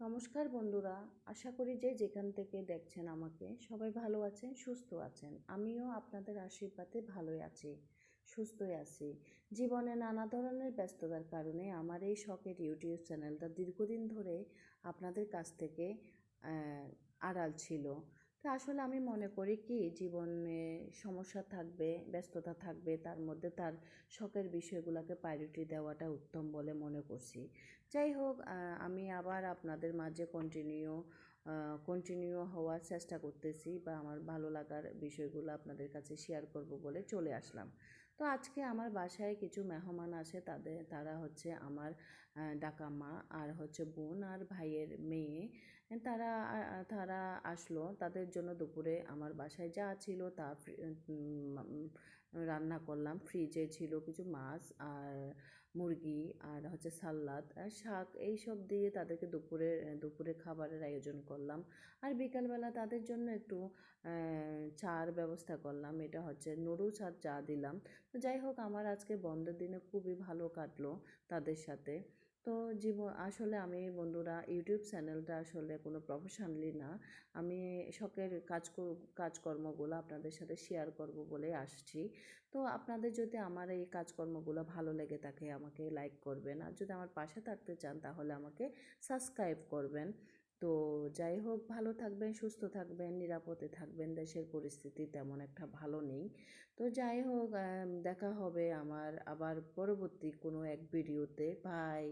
নমস্কার বন্ধুরা, আশা করি যে যেখান থেকে দেখছেন আমাকে সবাই ভালো আছেন, সুস্থ আছেন। আমিও আপনাদের আশীর্বাদে ভালোই আছি, সুস্থই আছি। জীবনে নানা ধরনের ব্যস্ততার কারণে আমার এই শখের ইউটিউব চ্যানেলটা দীর্ঘদিন ধরে আপনাদের কাছ থেকে আড়াল ছিল। তো আসলে আমি মনে করি কি, জীবনে সমস্যা থাকবে, ব্যস্ততা থাকবে, তার মধ্যে তার শখের বিষয়গুলোকে প্রায়োরিটি দেওয়াটা উত্তম বলে মনে করছি। যাই হোক, আমি আবার আপনাদের মাঝে কন্টিনিউ হওয়ার চেষ্টা করতেছি, বা আমার ভালো লাগার বিষয়গুলো আপনাদের কাছে শেয়ার করব বলে চলে আসলাম। তো আজকে আমার বাসায় কিছু মেহমান আসে, তারা হচ্ছে আমার ডাকা মা, আর হচ্ছে বোন আর ভাইয়ের মেয়ে। তারা তারা আসলো, তাদের জন্য দুপুরে আমার বাসায় যা ছিল তা রান্না করলাম। ফ্রিজে ছিল কিছু মাছ আর মুরগি, আর হচ্ছে সালাদ আর শাক, এইসব দিয়ে তাদেরকে দুপুরে খাবারের আয়োজন করলাম। আর বিকালবেলা তাদের জন্য একটু চার ব্যবস্থা করলাম, এটা হচ্ছে নুডলস আর চা দিলাম। তো যাই হোক, আমার আজকে বন্ধের দিনে খুবই ভালো কাটলো তাদের সাথে। তো আসলে আমি বন্ধুরা, ইউটিউব চ্যানেলটা আসলে কোনো প্রফেশনালি না, আমি শখের কাজকর্মগুলো আপনাদের সাথে শেয়ার করব বলে আসছি। তো আপনাদের যদি আমার এই কাজকর্মগুলো ভালো লেগে থাকে আমাকে লাইক করবেন, আর যদি আমার পাশে থাকতে চান তাহলে আমাকে সাবস্ক্রাইব করবেন। তো যাই হোক, ভালো থাকবেন, সুস্থ থাকবেন, নিরাপদে থাকবেন। দেশের পরিস্থিতি তেমন একটা ভালো নেই। তো যাই হোক, দেখা হবে আমার আবার পরবর্তী কোনো এক ভিডিওতে। বাই।